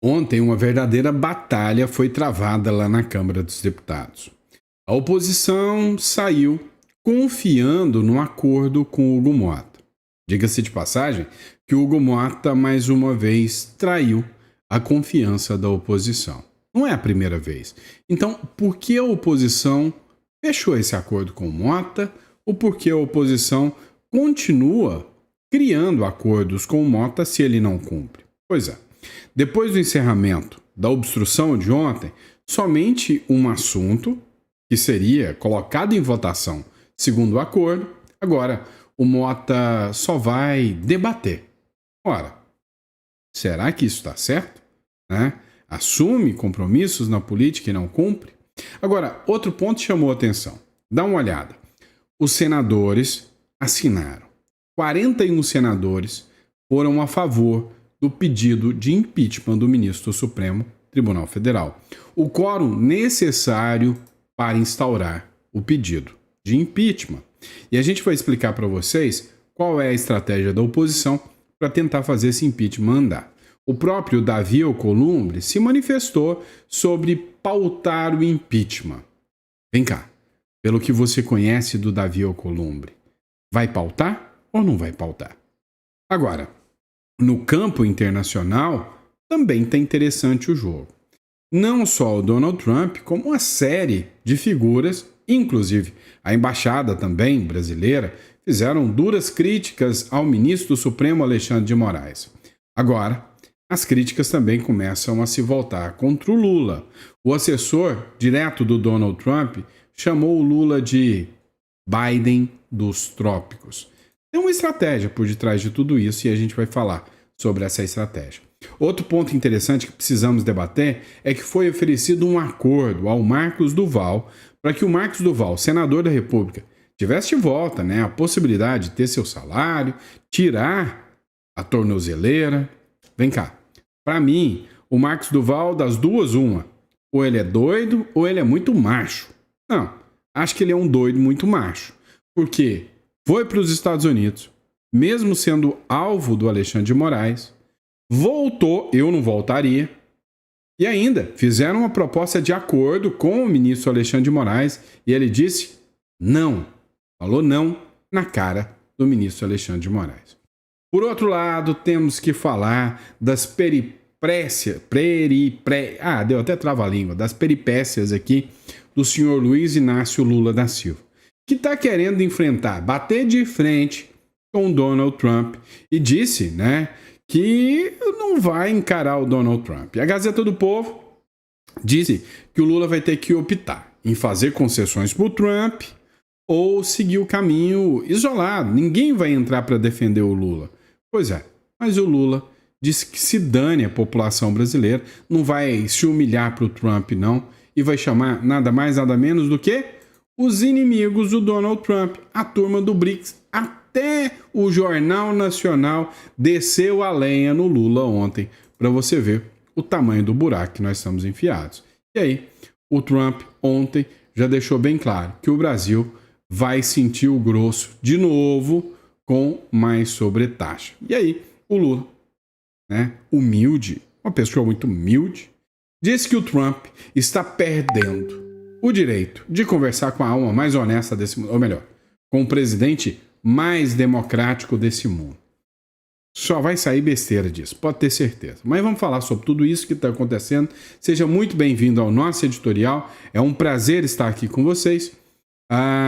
Ontem, uma verdadeira batalha foi travada lá na Câmara dos Deputados. A oposição saiu confiando no acordo com Hugo Mota. Diga-se de passagem que Hugo Mota, mais uma vez, traiu a confiança da oposição. Não é a primeira vez. Então, por que a oposição fechou esse acordo com o Mota? Ou por que a oposição continua criando acordos com o Mota se ele não cumpre? Pois é. Depois do encerramento da obstrução de ontem, somente um assunto que seria colocado em votação segundo o acordo, agora o Mota só vai debater. Ora, será que isso está certo? Né? Assume compromissos na política e não cumpre? Agora, outro ponto chamou a atenção. Dá uma olhada. Os senadores assinaram. 41 senadores foram a favor do pedido de impeachment do ministro do Supremo Tribunal Federal. O quórum necessário para instaurar o pedido de impeachment. E a gente vai explicar para vocês qual é a estratégia da oposição para tentar fazer esse impeachment andar. O próprio Davi Alcolumbre se manifestou sobre pautar o impeachment. Vem cá, pelo que você conhece do Davi Alcolumbre, vai pautar ou não vai pautar? Agora, no campo internacional, também está interessante o jogo. Não só o Donald Trump, como uma série de figuras, inclusive a embaixada também brasileira, fizeram duras críticas ao ministro do Supremo Alexandre de Moraes. Agora, as críticas também começam a se voltar contra o Lula. O assessor direto do Donald Trump chamou o Lula de Biden dos trópicos. Tem uma estratégia por detrás de tudo isso e a gente vai falar sobre essa estratégia. Outro ponto interessante que precisamos debater é que foi oferecido um acordo ao Marcos Duval para que o Marcos Duval, senador da República, tivesse de volta, a possibilidade de ter seu salário, tirar a tornozeleira. Vem cá, para mim, o Marcos Duval, das duas, uma. Ou ele é doido ou ele é muito macho. Não, acho que ele é um doido muito macho. Porque foi para os Estados Unidos, mesmo sendo alvo do Alexandre de Moraes, voltou, eu não voltaria, e ainda fizeram uma proposta de acordo com o ministro Alexandre de Moraes e ele disse não, falou não na cara do ministro Alexandre de Moraes. Por outro lado, temos que falar das deu até trava-língua, das peripécias aqui do senhor Luiz Inácio Lula da Silva, que está querendo enfrentar, bater de frente com Donald Trump e disse, que não vai encarar o Donald Trump. A Gazeta do Povo disse que o Lula vai ter que optar em fazer concessões para o Trump ou seguir o caminho isolado. Ninguém vai entrar para defender o Lula. Pois é, mas o Lula disse que se dane a população brasileira, não vai se humilhar para o Trump não, e vai chamar nada mais, nada menos do que os inimigos do Donald Trump, a turma do BRICS. Até o Jornal Nacional desceu a lenha no Lula ontem, para você ver o tamanho do buraco que nós estamos enfiados. E aí, o Trump ontem já deixou bem claro que o Brasil vai sentir o grosso de novo com mais sobretaxa. E aí, o Lula, humilde, uma pessoa muito humilde, disse que o Trump está perdendo o direito de conversar com a alma mais honesta desse mundo, ou melhor, com o presidente mais democrático desse mundo. Só vai sair besteira disso, pode ter certeza. Mas vamos falar sobre tudo isso que está acontecendo. Seja muito bem-vindo ao nosso editorial. É um prazer estar aqui com vocês.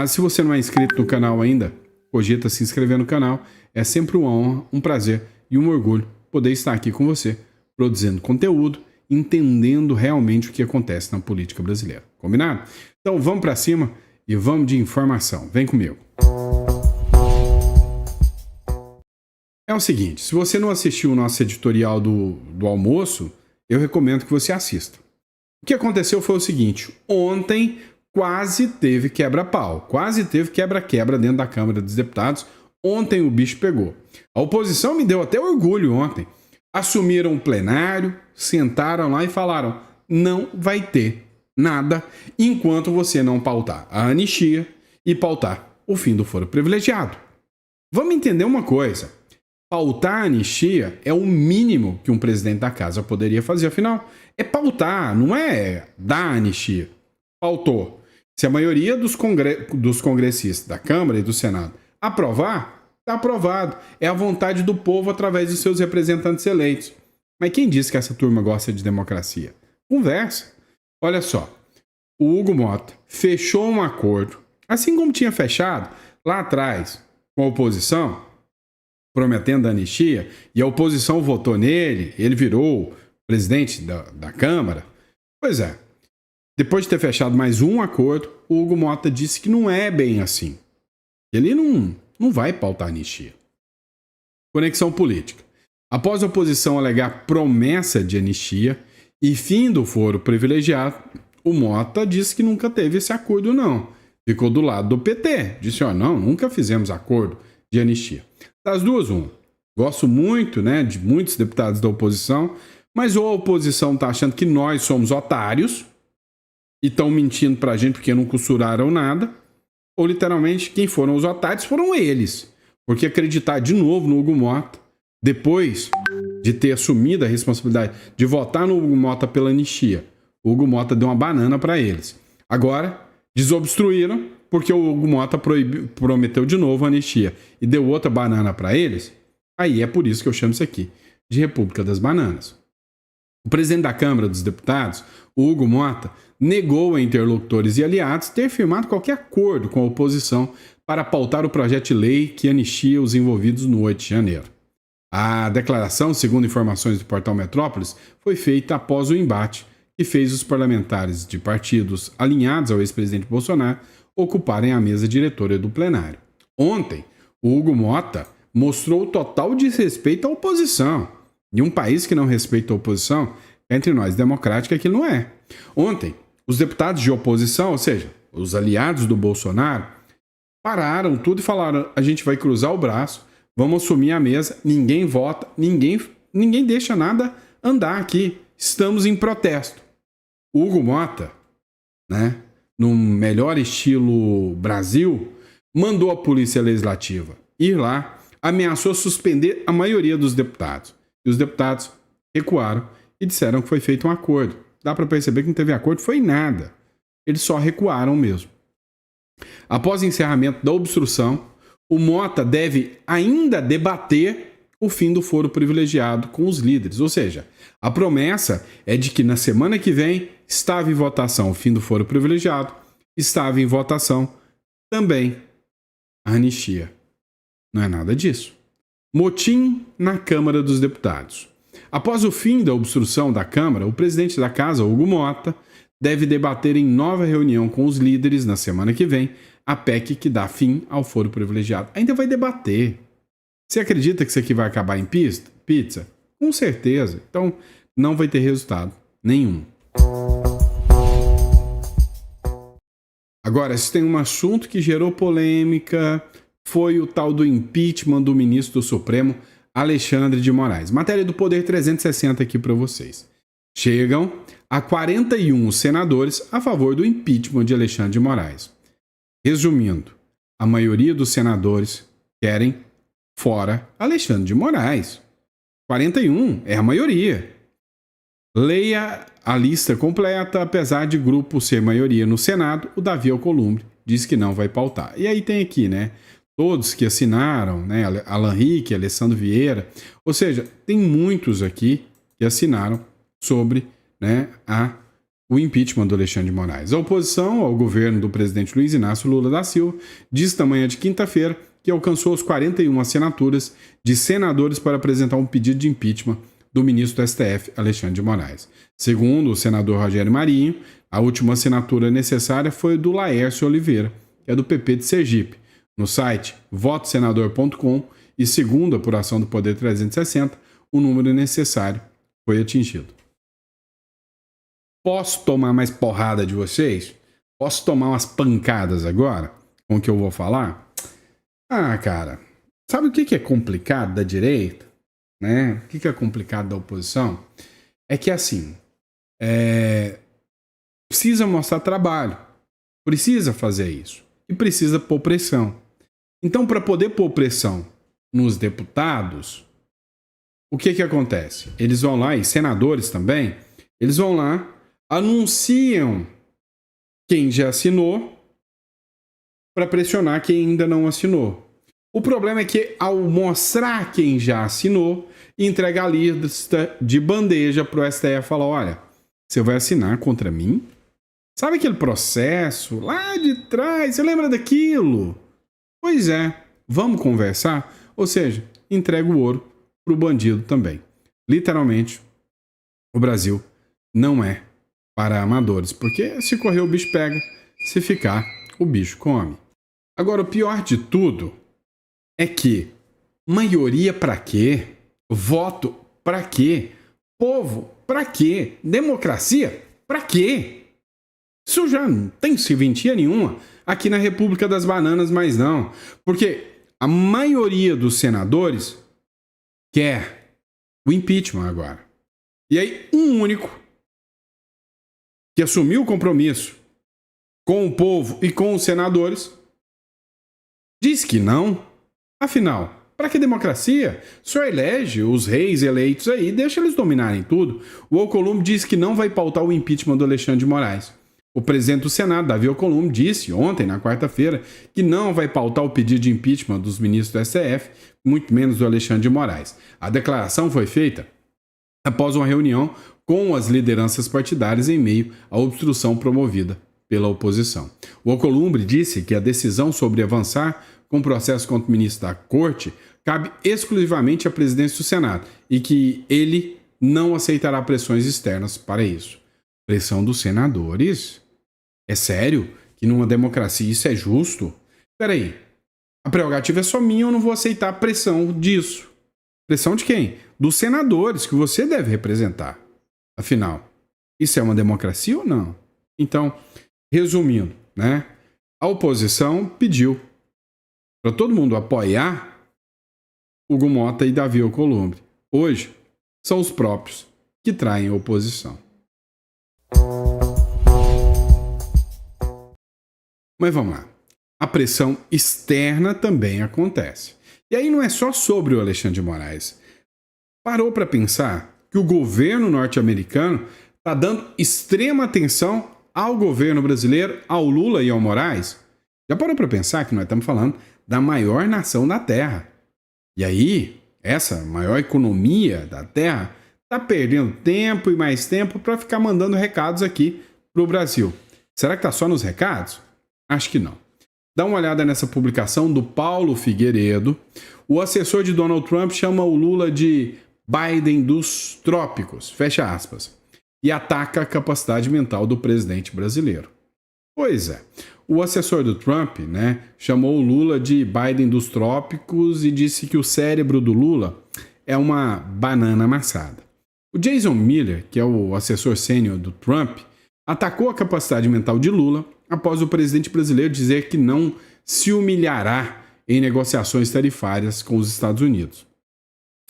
Se você não é inscrito no canal ainda, cogita se inscrever no canal. É sempre uma honra, um prazer e um orgulho poder estar aqui com você, produzindo conteúdo, entendendo realmente o que acontece na política brasileira. Combinado? Então vamos para cima e vamos de informação. Vem comigo. É o seguinte, se você não assistiu o nosso editorial do almoço, eu recomendo que você assista. O que aconteceu foi o seguinte, ontem quase teve quebra-pau, quase teve quebra-quebra dentro da Câmara dos Deputados, ontem o bicho pegou. A oposição me deu até orgulho ontem. Assumiram o plenário, sentaram lá e falaram, não vai ter nada enquanto você não pautar a anistia e pautar o fim do foro privilegiado. Vamos entender uma coisa. Pautar a anistia é o mínimo que um presidente da casa poderia fazer. Afinal, é pautar, não é dar anistia. Pautou. Se a maioria dos congressistas da Câmara e do Senado aprovar, está aprovado. É a vontade do povo através de seus representantes eleitos. Mas quem disse que essa turma gosta de democracia? Conversa. Olha só, o Hugo Mota fechou um acordo, assim como tinha fechado lá atrás com a oposição, prometendo a anistia, e a oposição votou nele, ele virou presidente da Câmara. Pois é, depois de ter fechado mais um acordo, o Hugo Mota disse que não é bem assim. Ele não vai pautar anistia. Conexão política. Após a oposição alegar promessa de anistia e fim do foro privilegiado, o Mota disse que nunca teve esse acordo, não. Ficou do lado do PT. Disse, não, nunca fizemos acordo de anistia. Das duas, gosto muito, de muitos deputados da oposição, mas ou a oposição está achando que nós somos otários e estão mentindo pra gente porque não costuraram nada, ou literalmente quem foram os otários foram eles. Porque acreditar de novo no Hugo Mota, depois de ter assumido a responsabilidade de votar no Hugo Mota pela anistia, o Hugo Mota deu uma banana para eles. Agora, desobstruíram porque o Hugo Mota prometeu de novo a anistia e deu outra banana para eles. Aí é por isso que eu chamo isso aqui de República das Bananas. O presidente da Câmara dos Deputados, o Hugo Mota, negou a interlocutores e aliados ter firmado qualquer acordo com a oposição para pautar o projeto de lei que anistia os envolvidos no 8 de janeiro. A declaração, segundo informações do portal Metrópolis, foi feita após o embate que fez os parlamentares de partidos alinhados ao ex-presidente Bolsonaro ocuparem a mesa diretora do plenário. Ontem, o Hugo Mota mostrou total desrespeito à oposição. E um país que não respeita a oposição, entre nós, democrática, que não é. Ontem, os deputados de oposição, ou seja, os aliados do Bolsonaro, pararam tudo e falaram, a gente vai cruzar o braço, vamos assumir a mesa, ninguém vota, ninguém deixa nada andar aqui. Estamos em protesto. O Hugo Mota, no melhor estilo Brasil, mandou a Polícia Legislativa ir lá, ameaçou suspender a maioria dos deputados. E os deputados recuaram e disseram que foi feito um acordo. Dá para perceber que não teve acordo, foi nada. Eles só recuaram mesmo. Após o encerramento da obstrução, o Mota deve ainda debater o fim do foro privilegiado com os líderes. Ou seja, a promessa é de que na semana que vem estava em votação o fim do foro privilegiado, estava em votação também a anistia. Não é nada disso. Motim na Câmara dos Deputados. Após o fim da obstrução da Câmara, o presidente da Casa, Hugo Mota, deve debater em nova reunião com os líderes na semana que vem a PEC que dá fim ao foro privilegiado. Ainda vai debater. Você acredita que isso aqui vai acabar em pizza? Com certeza. Então, não vai ter resultado nenhum. Agora, se tem um assunto que gerou polêmica, foi o tal do impeachment do ministro do Supremo, Alexandre de Moraes. Matéria do Poder 360 aqui para vocês. Chegam a 41 senadores a favor do impeachment de Alexandre de Moraes. Resumindo, a maioria dos senadores querem fora Alexandre de Moraes. 41 é a maioria. Leia a lista completa, apesar de grupo ser maioria no Senado, o Davi Alcolumbre diz que não vai pautar. E aí tem aqui, todos que assinaram, Alan Rick, Alessandro Vieira, ou seja, tem muitos aqui que assinaram sobre, o impeachment do Alexandre de Moraes. A oposição ao governo do presidente Luiz Inácio Lula da Silva diz na manhã de quinta-feira que alcançou as 41 assinaturas de senadores para apresentar um pedido de impeachment do ministro do STF, Alexandre de Moraes. Segundo o senador Rogério Marinho, a última assinatura necessária foi do Laércio Oliveira, que é do PP de Sergipe. No site votosenador.com e segundo a apuração do Poder 360, o número necessário foi atingido. Posso tomar mais porrada de vocês? Posso tomar umas pancadas agora com o que eu vou falar? Cara, sabe o que é complicado da direita? O que é complicado da oposição? É que assim, precisa mostrar trabalho, precisa fazer isso e precisa pôr pressão. Então, para poder pôr pressão nos deputados, o que acontece? Eles vão lá, e senadores também, eles vão lá, anunciam quem já assinou para pressionar quem ainda não assinou. O problema é que, ao mostrar quem já assinou, entrega a lista de bandeja para o STF e fala: olha, você vai assinar contra mim? Sabe aquele processo lá de trás? Você lembra daquilo? Pois é, vamos conversar? Ou seja, entrega o ouro para o bandido também. Literalmente, o Brasil não é para amadores, porque se correr o bicho pega, se ficar o bicho come. Agora, o pior de tudo é que maioria para quê? Voto para quê? Povo para quê? Democracia para quê? Isso já não tem serventia nenhuma aqui na República das Bananas, mas não. Porque a maioria dos senadores quer o impeachment agora. E aí, um único que assumiu o compromisso com o povo e com os senadores diz que não. Afinal, para que democracia? Só elege os reis eleitos aí, deixa eles dominarem tudo. O Alcolumbre diz que não vai pautar o impeachment do Alexandre de Moraes. O presidente do Senado, Davi Alcolumbre, disse ontem, na quarta-feira, que não vai pautar o pedido de impeachment dos ministros do STF, muito menos do Alexandre de Moraes. A declaração foi feita após uma reunião com as lideranças partidárias em meio à obstrução promovida pela oposição. O Alcolumbre disse que a decisão sobre avançar com o processo contra o ministro da Corte cabe exclusivamente à presidência do Senado e que ele não aceitará pressões externas para isso. Pressão dos senadores? É sério que numa democracia isso é justo? Peraí, a prerrogativa é só minha, eu não vou aceitar a pressão disso. Pressão de quem? Dos senadores, que você deve representar. Afinal, isso é uma democracia ou não? Então, resumindo, né? A oposição pediu para todo mundo apoiar Hugo Mota e Davi Alcolumbre. Hoje, são os próprios que traem a oposição. Mas vamos lá. A pressão externa também acontece. E aí não é só sobre o Alexandre de Moraes. Parou para pensar que o governo norte-americano está dando extrema atenção ao governo brasileiro, ao Lula e ao Moraes? Já parou para pensar que nós estamos falando da maior nação da Terra? E aí, essa maior economia da Terra está perdendo tempo e mais tempo para ficar mandando recados aqui para o Brasil. Será que está só nos recados? Acho que não. Dá uma olhada nessa publicação do Paulo Figueiredo. O assessor de Donald Trump chama o Lula de Biden dos trópicos, fecha aspas, e ataca a capacidade mental do presidente brasileiro. Pois é, o assessor do Trump, chamou o Lula de Biden dos trópicos e disse que o cérebro do Lula é uma banana amassada. O Jason Miller, que é o assessor sênior do Trump, atacou a capacidade mental de Lula após o presidente brasileiro dizer que não se humilhará em negociações tarifárias com os Estados Unidos.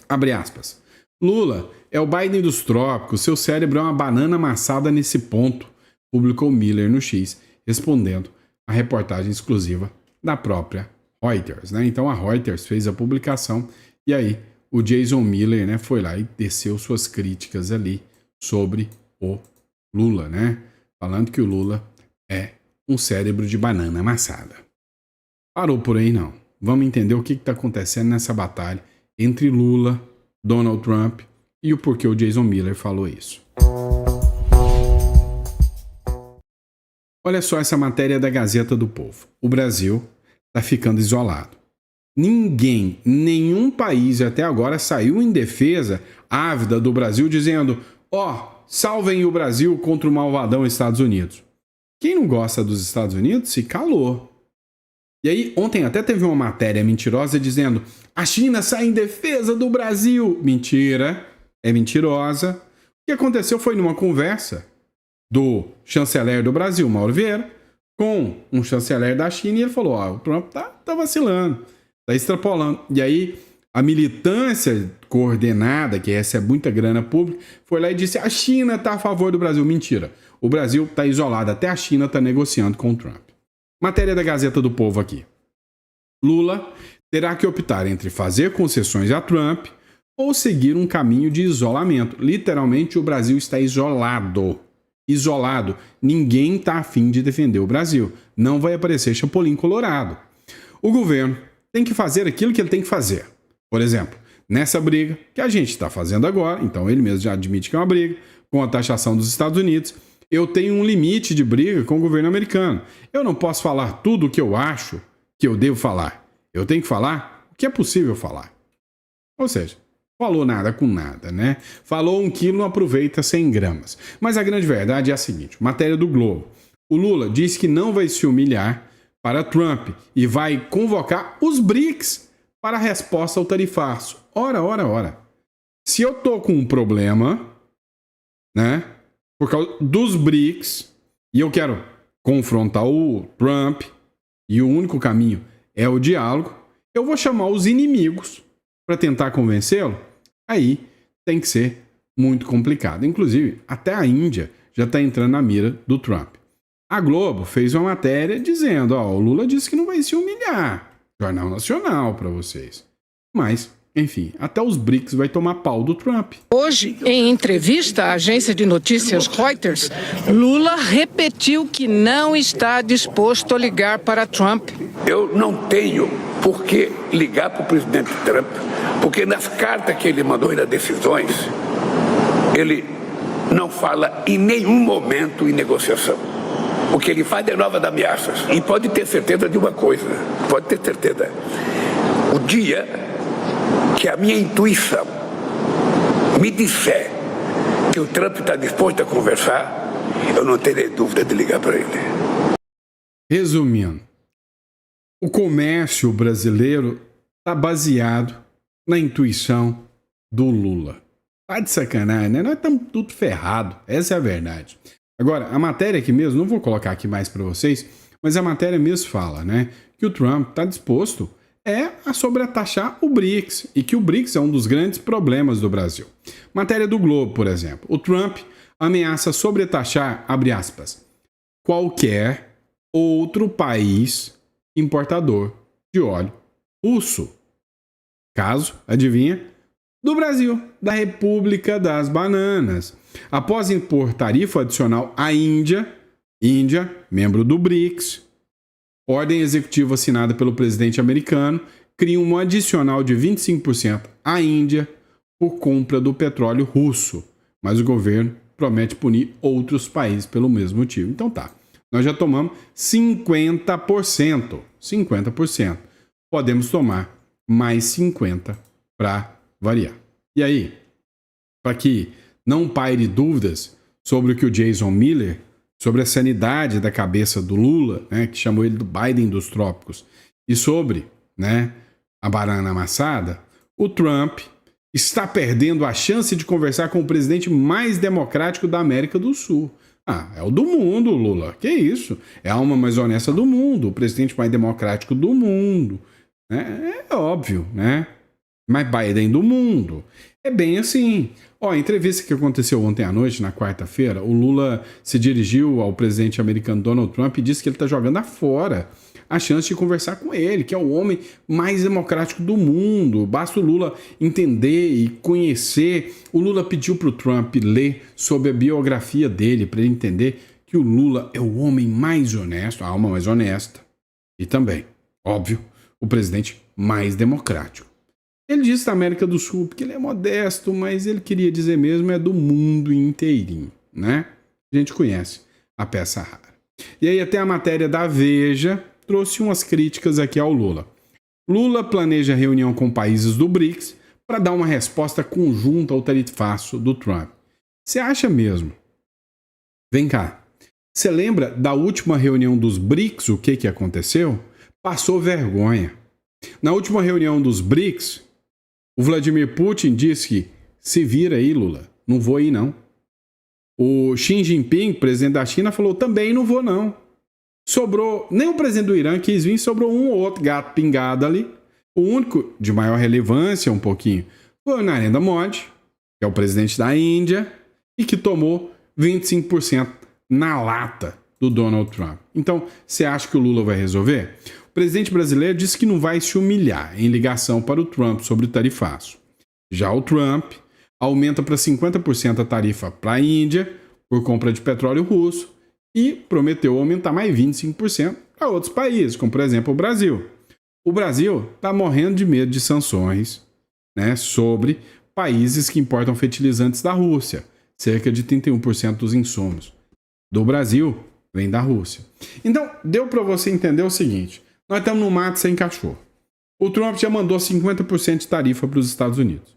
Abre aspas. Lula é o Biden dos trópicos, seu cérebro é uma banana amassada nesse ponto, publicou Miller no X, respondendo à reportagem exclusiva da própria Reuters. Então a Reuters fez a publicação e aí o Jason Miller foi lá e desceu suas críticas ali sobre o Lula, falando que o Lula é um cérebro de banana amassada. Parou por aí não. Vamos entender o que está acontecendo nessa batalha entre Lula, Donald Trump e o porquê o Jason Miller falou isso. Olha só essa matéria da Gazeta do Povo. O Brasil está ficando isolado. Ninguém, nenhum país até agora saiu em defesa ávida do Brasil dizendo: salvem o Brasil contra o malvadão Estados Unidos. Quem não gosta dos Estados Unidos se calou. E aí, ontem até teve uma matéria mentirosa dizendo: a China sai em defesa do Brasil. Mentira, é mentirosa. O que aconteceu foi numa conversa do chanceler do Brasil, Mauro Vieira, com um chanceler da China, e ele falou: o Trump tá vacilando, tá extrapolando. E aí, a militância coordenada, que recebe muita grana pública, foi lá e disse: a China tá a favor do Brasil. Mentira, o Brasil tá isolado, até a China tá negociando com o Trump. Matéria da Gazeta do Povo aqui. Lula terá que optar entre fazer concessões a Trump ou seguir um caminho de isolamento. Literalmente, o Brasil está isolado. Isolado. Ninguém está afim de defender o Brasil. Não vai aparecer Chapolin Colorado. O governo tem que fazer aquilo que ele tem que fazer. Por exemplo, nessa briga que a gente está fazendo agora, então ele mesmo já admite que é uma briga, com a taxação dos Estados Unidos, eu tenho um limite de briga com o governo americano. Eu não posso falar tudo o que eu acho que eu devo falar. Eu tenho que falar o que é possível falar. Ou seja, falou nada com nada, né? Falou 1 quilo, não aproveita 100 gramas. Mas a grande verdade é a seguinte, matéria do Globo. O Lula disse que não vai se humilhar para Trump e vai convocar os BRICS para a resposta ao tarifaço. Ora. Se eu tô com um problema, né, por causa dos BRICS, e eu quero confrontar o Trump, e o único caminho é o diálogo, eu vou chamar os inimigos para tentar convencê-lo, aí tem que ser muito complicado. Inclusive, até a Índia já está entrando na mira do Trump. A Globo fez uma matéria dizendo, o Lula disse que não vai se humilhar. Jornal Nacional para vocês. Mas, enfim, até os BRICS vai tomar pau do Trump. Hoje, em entrevista à agência de notícias Reuters, Lula repetiu que não está disposto a ligar para Trump. Eu não tenho por que ligar para o presidente Trump, porque nas cartas que ele mandou e nas decisões, ele não fala em nenhum momento em negociação. O que ele faz é nova de ameaças. E pode ter certeza de uma coisa, pode ter certeza. O dia que a minha intuição me disser que o Trump está disposto a conversar, eu não terei dúvida de ligar para ele. Resumindo, o comércio brasileiro está baseado na intuição do Lula. Tá de sacanagem, né? Nós estamos tudo ferrado, essa é a verdade. Agora, a matéria aqui mesmo, não vou colocar aqui mais para vocês, mas a matéria mesmo fala, né, que o Trump está disposto a sobretaxar o BRICS e que o BRICS é um dos grandes problemas do Brasil. Matéria do Globo, por exemplo. O Trump ameaça sobretaxar, abre aspas, qualquer outro país importador de óleo russo. Caso, adivinha? Do Brasil, da República das Bananas. Após impor tarifa adicional à Índia, membro do BRICS, ordem executiva assinada pelo presidente americano cria um adicional de 25% à Índia por compra do petróleo russo, mas o governo promete punir outros países pelo mesmo motivo. Então tá, nós já tomamos 50%. 50%. Podemos tomar mais 50% para variar. E aí, para que não paire dúvidas sobre o que o Jason Miller, sobre a sanidade da cabeça do Lula, né, que chamou ele do Biden dos trópicos, e sobre, né, a banana amassada, o Trump está perdendo a chance de conversar com o presidente mais democrático da América do Sul. É o do mundo, Lula. Que isso? É a alma mais honesta do mundo, o presidente mais democrático do mundo. É óbvio, né? Mais Biden do mundo. É bem assim. A entrevista que aconteceu ontem à noite, na quarta-feira, o Lula se dirigiu ao presidente americano Donald Trump e disse que ele está jogando afora a chance de conversar com ele, que é o homem mais democrático do mundo. Basta o Lula entender e conhecer. O Lula pediu para o Trump ler sobre a biografia dele, para ele entender que o Lula é o homem mais honesto, a alma mais honesta, e também, óbvio, o presidente mais democrático. Ele disse da América do Sul porque ele é modesto, mas ele queria dizer mesmo é do mundo inteirinho, né? A gente conhece a peça rara. E aí até a matéria da Veja trouxe umas críticas aqui ao Lula. Lula planeja reunião com países do BRICS para dar uma resposta conjunta ao tarifaço do Trump. Você acha mesmo? Vem cá. Você lembra da última reunião dos BRICS, o que aconteceu? Passou vergonha. Na última reunião dos BRICS, o Vladimir Putin disse que se vira aí, Lula, não vou ir não. O Xi Jinping, presidente da China, falou também não vou não. Sobrou, nem o presidente do Irã quis vir, sobrou um ou outro gato pingado ali. O único de maior relevância, um pouquinho, foi o Narendra Modi, que é o presidente da Índia, e que tomou 25% na lata do Donald Trump. Então, você acha que o Lula vai resolver? O presidente brasileiro disse que não vai se humilhar em ligação para o Trump sobre o tarifaço. Já o Trump aumenta para 50% a tarifa para a Índia por compra de petróleo russo e prometeu aumentar mais 25% para outros países, como por exemplo o Brasil. O Brasil está morrendo de medo de sanções, né, sobre países que importam fertilizantes da Rússia. Cerca de 31% dos insumos do Brasil vem da Rússia. Então, deu para você entender o seguinte: nós estamos no mato sem cachorro. O Trump já mandou 50% de tarifa para os Estados Unidos.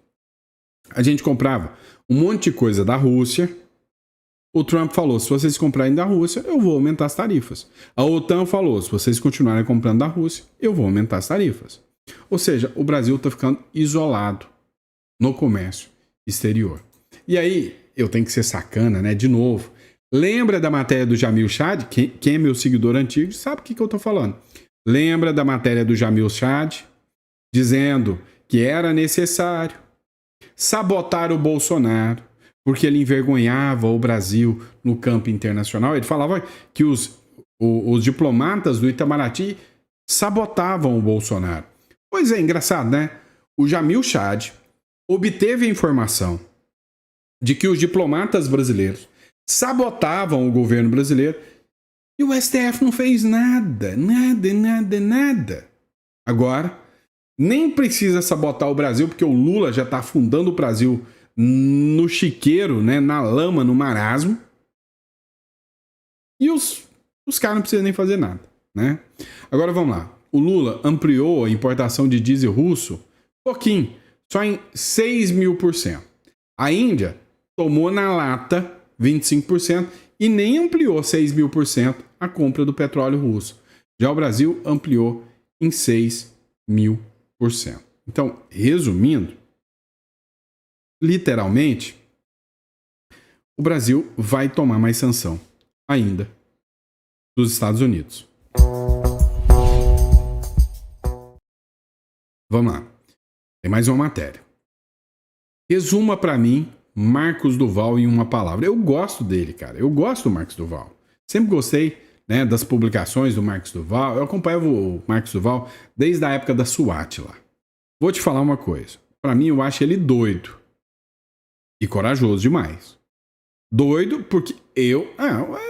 A gente comprava um monte de coisa da Rússia. O Trump falou: se vocês comprarem da Rússia, eu vou aumentar as tarifas. A OTAN falou: se vocês continuarem comprando da Rússia, eu vou aumentar as tarifas. Ou seja, o Brasil está ficando isolado no comércio exterior. E aí, eu tenho que ser sacana, né? De novo. Lembra da matéria do Jamil Chad? Quem é meu seguidor antigo sabe o que eu estou falando. Lembra da matéria do Jamil Chad? Dizendo que era necessário sabotar o Bolsonaro, porque ele envergonhava o Brasil no campo internacional. Ele falava que os diplomatas do Itamaraty sabotavam o Bolsonaro. Pois é, engraçado, né? O Jamil Chad obteve a informação de que os diplomatas brasileiros sabotavam o governo brasileiro e o STF não fez nada. Agora, nem precisa sabotar o Brasil, porque o Lula já está afundando o Brasil no chiqueiro, né, na lama, no marasmo. E os caras não precisam nem fazer nada, né? Agora vamos lá. O Lula ampliou a importação de diesel russo pouquinho, só em 6.000%. A Índia tomou na lata 25% e nem ampliou 6.000% a compra do petróleo russo. Já o Brasil ampliou em 6.000%. Então, resumindo, literalmente, o Brasil vai tomar mais sanção ainda dos Estados Unidos. Vamos lá. Tem mais uma matéria. Resuma para mim Marcos Duval em uma palavra. Eu gosto dele, cara. Eu gosto do Marcos Duval. Sempre gostei, né, das publicações do Marcos Duval. Eu acompanhava o Marcos Duval desde a época da SWAT lá. Vou te falar uma coisa. Para mim, eu acho ele doido. E corajoso demais. Doido porque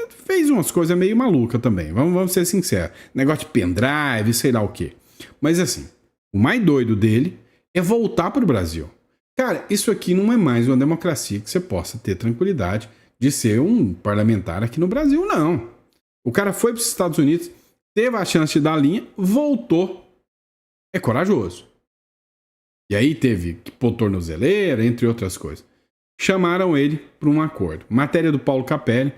fez umas coisas meio malucas também. Vamos ser sinceros. Negócio de pendrive, sei lá o quê. Mas assim, o mais doido dele é voltar para o Brasil. Cara, isso aqui não é mais uma democracia que você possa ter tranquilidade de ser um parlamentar aqui no Brasil, não. O cara foi para os Estados Unidos, teve a chance de dar a linha, voltou. É corajoso. E aí teve que pôr tornozeleira, entre outras coisas. Chamaram ele para um acordo. Matéria do Paulo Capelli.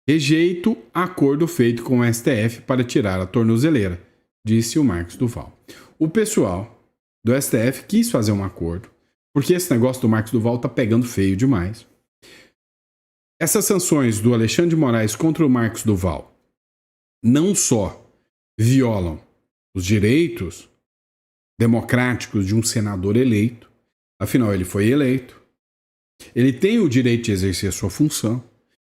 Rejeito acordo feito com o STF para tirar a tornozeleira, disse o Marcos Duval. O pessoal do STF quis fazer um acordo, porque esse negócio do Marcos Duval tá pegando feio demais. Essas sanções do Alexandre de Moraes contra o Marcos Duval não só violam os direitos democráticos de um senador eleito, afinal ele foi eleito, ele tem o direito de exercer a sua função,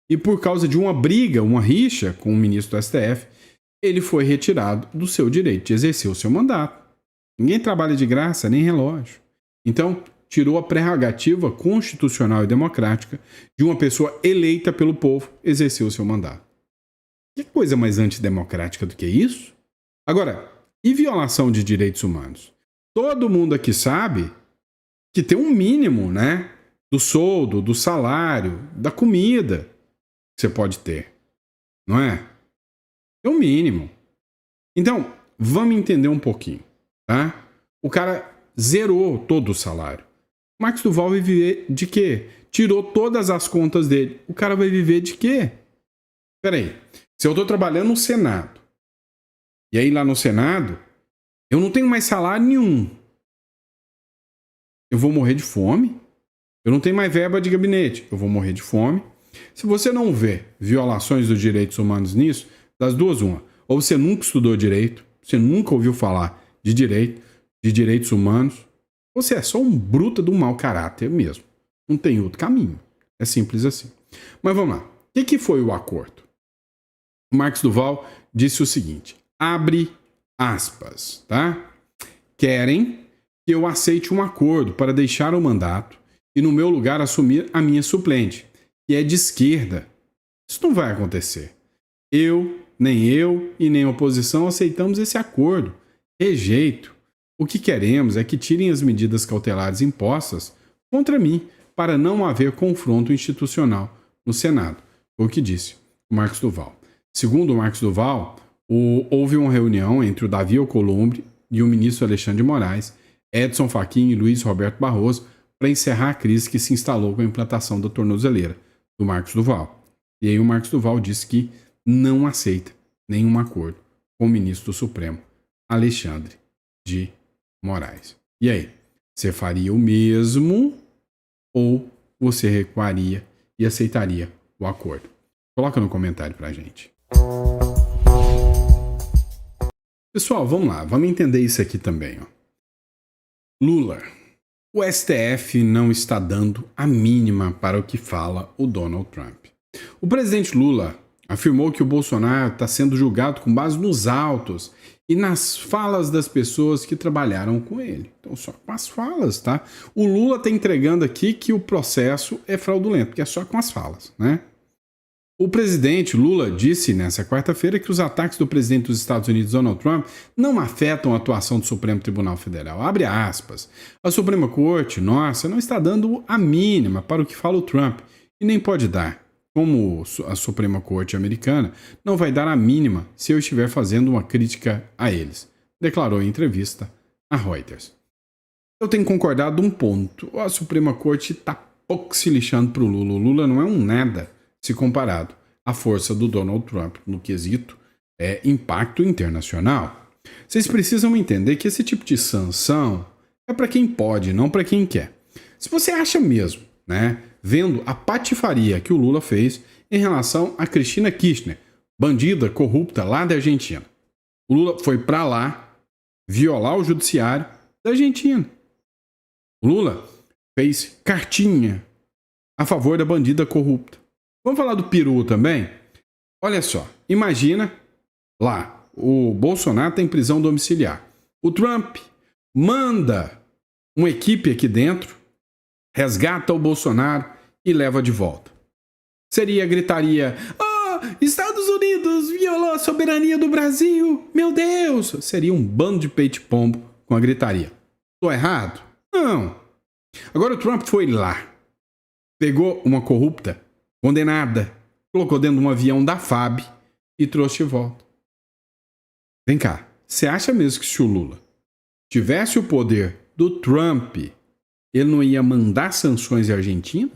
e por causa de uma briga, uma rixa com o ministro do STF, ele foi retirado do seu direito de exercer o seu mandato. Ninguém trabalha de graça, nem relógio. Então, tirou a prerrogativa constitucional e democrática de uma pessoa eleita pelo povo exercer o seu mandato. Que coisa mais antidemocrática do que isso? Agora, e violação de direitos humanos? Todo mundo aqui sabe que tem um mínimo, né? Do soldo, do salário, da comida que você pode ter. Não é? É o mínimo. Então, vamos entender um pouquinho, tá? O cara zerou todo o salário. Marcos Duval vai viver de quê? Tirou todas as contas dele. O cara vai viver de quê? Peraí. Se eu estou trabalhando no Senado, e aí lá no Senado, eu não tenho mais salário nenhum. Eu vou morrer de fome. Eu não tenho mais verba de gabinete. Eu vou morrer de fome. Se você não vê violações dos direitos humanos nisso, das duas, uma. Ou você nunca estudou direito, você nunca ouviu falar de direito, de direitos humanos, você é só um bruto de um mau caráter mesmo. Não tem outro caminho. É simples assim. Mas vamos lá. O que foi o acordo? O Marcos Duval disse o seguinte: abre aspas, tá? Querem que eu aceite um acordo para deixar o mandato e no meu lugar assumir a minha suplente, que é de esquerda. Isso não vai acontecer. Nem eu e nem a oposição aceitamos esse acordo. Rejeito. O que queremos é que tirem as medidas cautelares impostas contra mim para não haver confronto institucional no Senado. Foi o que disse o Marcos Duval. Segundo o Marcos Duval, houve uma reunião entre o Davi Alcolumbre e o ministro Alexandre de Moraes, Edson Fachin e Luiz Roberto Barroso para encerrar a crise que se instalou com a implantação da tornozeleira do Marcos Duval. E aí o Marcos Duval disse que não aceita nenhum acordo com o ministro do Supremo, Alexandre de Moraes. E aí, você faria o mesmo ou você recuaria e aceitaria o acordo? Coloca no comentário pra gente. Pessoal, vamos lá, vamos entender isso aqui também. Ó. Lula. O STF não está dando a mínima para o que fala o Donald Trump. O presidente Lula afirmou que o Bolsonaro está sendo julgado com base nos autos e nas falas das pessoas que trabalharam com ele. Então, só com as falas, tá? O Lula está entregando aqui que o processo é fraudulento, porque é só com as falas, né? O presidente Lula disse nessa quarta-feira que os ataques do presidente dos Estados Unidos, Donald Trump, não afetam a atuação do Supremo Tribunal Federal. Abre aspas. A Suprema Corte, nossa, não está dando a mínima para o que fala o Trump e nem pode dar. Como a Suprema Corte americana não vai dar a mínima se eu estiver fazendo uma crítica a eles, declarou em entrevista a Reuters. Eu tenho concordado um ponto. A Suprema Corte está pouco se lixando para o Lula. O Lula não é um nada se comparado à força do Donald Trump no quesito impacto internacional. Vocês precisam entender que esse tipo de sanção é para quem pode, não para quem quer. Se você acha mesmo, né, vendo a patifaria que o Lula fez em relação a Cristina Kirchner, bandida corrupta lá da Argentina. O Lula foi para lá violar o judiciário da Argentina. O Lula fez cartinha a favor da bandida corrupta. Vamos falar do Peru também? Olha só, imagina lá, o Bolsonaro tem prisão domiciliar. O Trump manda uma equipe aqui dentro, resgata o Bolsonaro e leva de volta. Seria a gritaria: Estados Unidos violou a soberania do Brasil, meu Deus! Seria um bando de peito-pombo com a gritaria. Tô errado? Não. Agora o Trump foi lá, pegou uma corrupta, condenada, colocou dentro de um avião da FAB e trouxe de volta. Vem cá, você acha mesmo que se o Lula tivesse o poder do Trump, ele não ia mandar sanções à Argentina?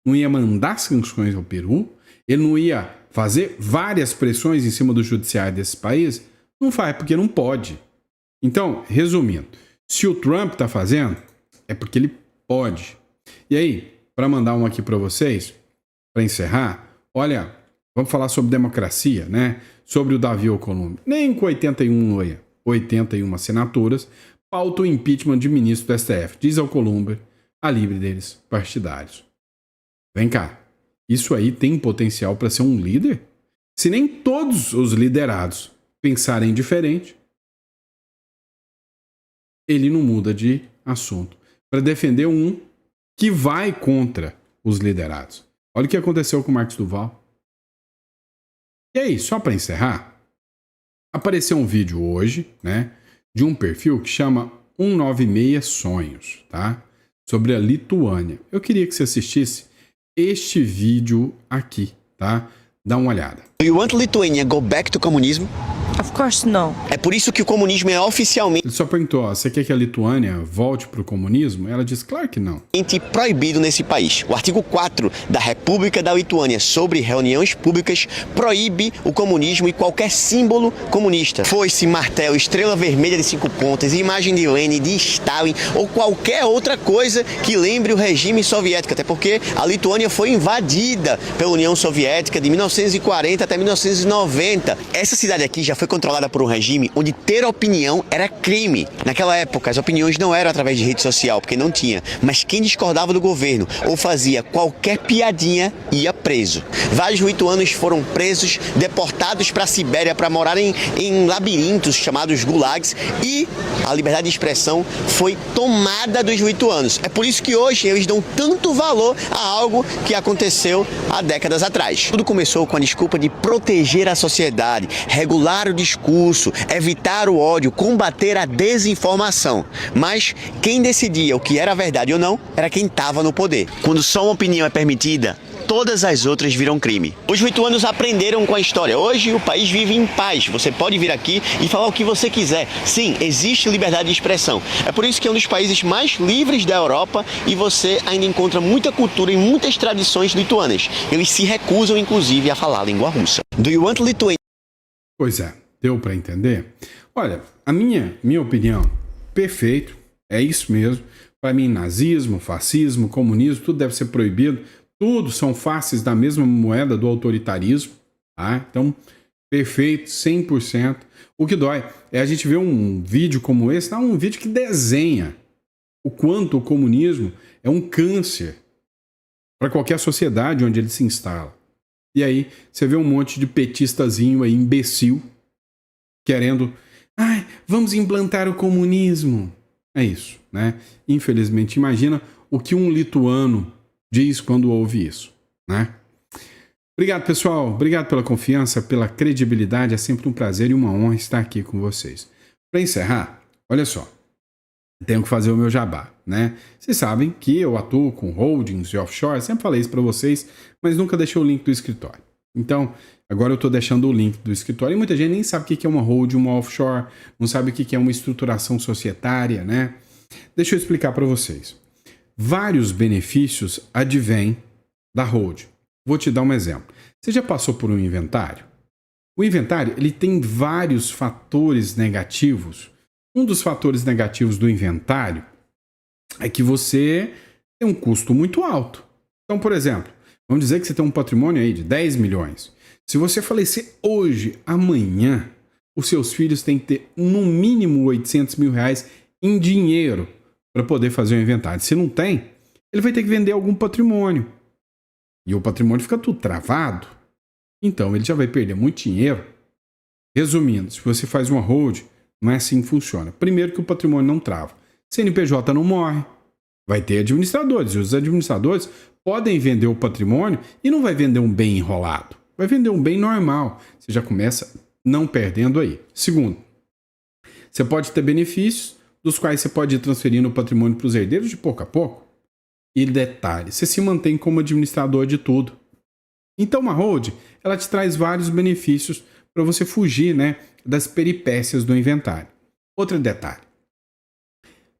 Não ia mandar sanções ao Peru? Ele não ia fazer várias pressões em cima do judiciário desse país? Não faz, porque não pode. Então, resumindo, se o Trump está fazendo, é porque ele pode. E aí, para mandar uma aqui para vocês, para encerrar, olha, vamos falar sobre democracia, né? Sobre o Davi Alcolumbre. Nem com 81 assinaturas pauta o impeachment de ministro do STF, diz Alcolumbre, a livre deles partidários. Vem cá, isso aí tem potencial para ser um líder? Se nem todos os liderados pensarem diferente, ele não muda de assunto para defender um que vai contra os liderados. Olha o que aconteceu com o Marcos Duval. E aí, só para encerrar, apareceu um vídeo hoje, né, de um perfil que chama 196 Sonhos, tá? Sobre a Lituânia. Eu queria que você assistisse este vídeo aqui, tá? Dá uma olhada. Do you want Lithuania go back to communism? Of course no. É por isso que o comunismo é oficialmente Ele só perguntou, você quer que a Lituânia volte para o comunismo? Ela disse, claro que não. proibido nesse país. O artigo 4 da República da Lituânia sobre reuniões públicas proíbe o comunismo e qualquer símbolo comunista. Foice, martelo, estrela vermelha de 5 pontas, imagem de Lenin, de Stalin ou qualquer outra coisa que lembre o regime soviético. Até porque a Lituânia foi invadida pela União Soviética de 1940 até 1990. Essa cidade aqui já foi controlada por um regime onde ter opinião era crime. Naquela época, as opiniões não eram através de rede social, porque não tinha. Mas quem discordava do governo ou fazia qualquer piadinha ia preso. Vários lituanos foram presos, deportados para a Sibéria para morar em labirintos chamados gulags, e a liberdade de expressão foi tomada dos lituanos. É por isso que hoje eles dão tanto valor a algo que aconteceu há décadas atrás. Tudo começou com a desculpa de proteger a sociedade, regular o discurso, evitar o ódio, combater a desinformação. Mas quem decidia o que era verdade ou não era quem estava no poder. Quando só uma opinião é permitida, todas as outras viram crime. Os lituanos aprenderam com a história. Hoje o país vive em paz. Você pode vir aqui e falar o que você quiser. Sim, existe liberdade de expressão. É por isso que é um dos países mais livres da Europa e você ainda encontra muita cultura e muitas tradições lituanas. Eles se recusam, inclusive, a falar a língua russa. Do you want Lithuania? Pois é, deu para entender? Olha, a minha opinião, perfeito, é isso mesmo. Para mim, nazismo, fascismo, comunismo, tudo deve ser proibido. Tudo são faces da mesma moeda do autoritarismo, tá? Então, perfeito, 100%. O que dói é a gente ver um vídeo como esse, um vídeo que desenha o quanto o comunismo é um câncer para qualquer sociedade onde ele se instala. E aí, você vê um monte de petistazinho aí, imbecil, querendo, vamos implantar o comunismo. É isso, né? Infelizmente, imagina o que um lituano diz quando ouve isso, né? Obrigado, pessoal. Obrigado pela confiança, pela credibilidade. É sempre um prazer e uma honra estar aqui com vocês. Para encerrar, olha só. Tenho que fazer o meu jabá, né? Vocês sabem que eu atuo com holdings e offshore. Sempre falei isso para vocês, mas nunca deixei o link do escritório. Então, agora eu estou deixando o link do escritório. E muita gente nem sabe o que é uma holding, uma offshore. Não sabe o que é uma estruturação societária, né? Deixa eu explicar para vocês. Vários benefícios advêm da holding. Vou te dar um exemplo. Você já passou por um inventário? O inventário ele tem vários fatores negativos. Um dos fatores negativos do inventário é que você tem um custo muito alto. Então, por exemplo, vamos dizer que você tem um patrimônio aí de 10 milhões. Se você falecer hoje, amanhã, os seus filhos têm que ter no mínimo 800 mil reais em dinheiro para poder fazer o inventário. Se não tem, ele vai ter que vender algum patrimônio. E o patrimônio fica tudo travado. Então, ele já vai perder muito dinheiro. Resumindo, se você faz uma holding, não é assim que funciona. Primeiro que o patrimônio não trava. CNPJ não morre. Vai ter administradores. E os administradores podem vender o patrimônio e não vai vender um bem enrolado. Vai vender um bem normal. Você já começa não perdendo aí. Segundo, você pode ter benefícios dos quais você pode ir transferindo o patrimônio para os herdeiros de pouco a pouco. E detalhe, você se mantém como administrador de tudo. Então uma holding, ela te traz vários benefícios para você fugir, né, das peripécias do inventário. Outro detalhe.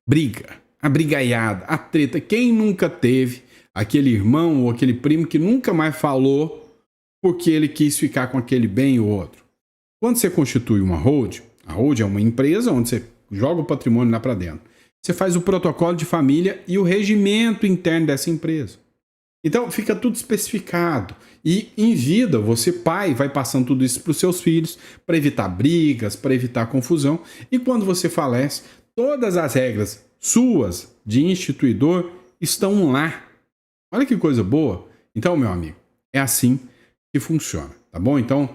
Briga, a brigaiada, a treta. Quem nunca teve aquele irmão ou aquele primo que nunca mais falou porque ele quis ficar com aquele bem ou outro? Quando você constitui uma holding, a holding é uma empresa onde você joga o patrimônio lá para dentro. Você faz o protocolo de família e o regimento interno dessa empresa. Então, fica tudo especificado. E em vida, você, pai, vai passando tudo isso para os seus filhos para evitar brigas, para evitar confusão. E quando você falece, todas as regras suas de instituidor estão lá. Olha que coisa boa. Então, meu amigo, é assim que funciona, tá bom? Então,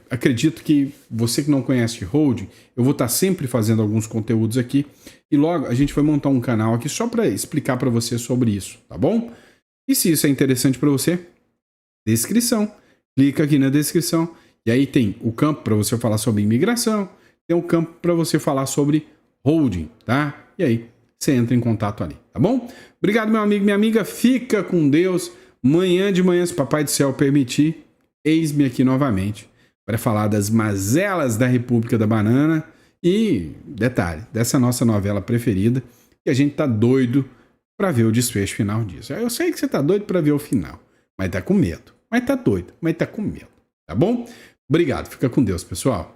acredito que você que não conhece holding, eu vou estar sempre fazendo alguns conteúdos aqui e logo a gente vai montar um canal aqui só para explicar para você sobre isso, tá bom? E se isso é interessante para você, descrição, clica aqui na descrição e aí tem o campo para você falar sobre imigração, tem um campo para você falar sobre holding, tá? E aí você entra em contato ali, tá bom? Obrigado, meu amigo, minha amiga, fica com Deus. Amanhã de manhã, se Papai do Céu permitir, eis-me aqui novamente para falar das mazelas da República da Banana e, detalhe, dessa nossa novela preferida, que a gente tá doido para ver o desfecho final disso. Eu sei que você tá doido para ver o final, mas tá com medo. Mas tá doido, mas tá com medo, tá bom? Obrigado, fica com Deus, pessoal.